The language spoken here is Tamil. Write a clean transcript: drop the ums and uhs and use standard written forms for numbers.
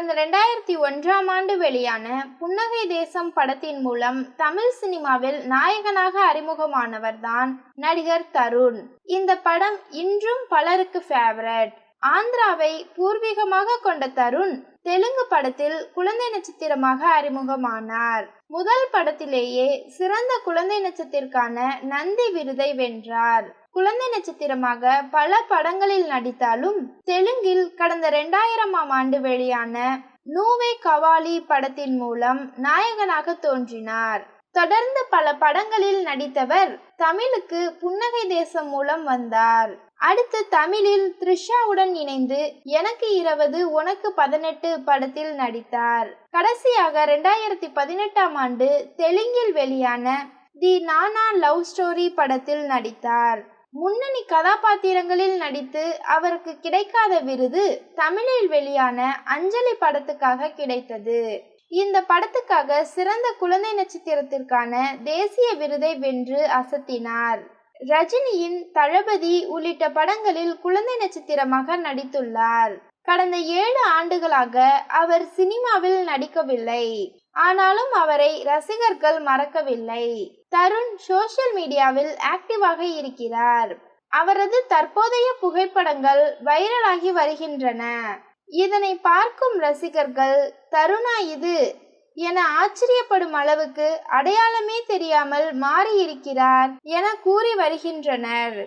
கடந்த 2001ஆம் ஆண்டு வெளியான புன்னகை தேசம் படத்தின் மூலம் தமிழ் சினிமாவில் நாயகனாக அறிமுகமானவர்தான் நடிகர் தருண். இந்த படம் இன்றும் பலருக்கு ஃபேவரட். ஆந்திராவை பூர்வீகமாக கொண்ட தருண் தெலுங்கு படத்தில் குழந்தை நட்சத்திரமாக அறிமுகமானார். முதல் படத்திலேயே சிறந்த குழந்தை நட்சத்திரத்திற்கான நந்தி விருதை வென்றார். குழந்தை நட்சத்திரமாக பல படங்களில் நடித்தாலும் தெலுங்கில் கடந்த 2000ஆம் ஆண்டு வெளியான நூவே கவாலி படத்தின் மூலம் நாயகனாக தோன்றினார். தொடர்ந்து பல படங்களில் நடித்தவர் தமிழுக்கு புன்னகை தேசம் மூலம் வந்தார். அடுத்து தமிழில் த்ரிஷாவுடன் இணைந்து எனக்கு 20 உனக்கு 18 படத்தில் நடித்தார். கடைசியாக 2018ஆம் ஆண்டு தெலுங்கில் வெளியான தி நானா லவ் ஸ்டோரி படத்தில் நடித்தார். முன்னணி கதாபாத்திரங்களில் நடித்து அவருக்கு கிடைக்காத விருது தமிழில் வெளியான அஞ்சலி படத்துக்காக கிடைத்தது. இந்த படத்துக்காக சிறந்த குழந்தை நட்சத்திரத்திற்கான தேசிய விருதை வென்று அசத்தினார். ரஜினியின் தளபதி உள்ளிட்ட படங்களில் குழந்தை நட்சத்திரமாக நடித்துள்ளார். கடந்த 7 ஆண்டுகளாக அவர் சினிமாவில் நடிக்கவில்லை. ஆனாலும் அவரை ரசிகர்கள் மறக்கவில்லை. தருண் சோஷியல் மீடியாவில் ஆக்டிவாக இருக்கிறார். அவரது தற்போதைய புகைப்படங்கள் வைரலாகி வருகின்றன. இதனை பார்க்கும் ரசிகர்கள் தருணா இது என ஆச்சரியப்படும் அளவுக்கு அடையாளமே தெரியாமல் மாறியிருக்கிறார் என கூறி வருகின்றனர்.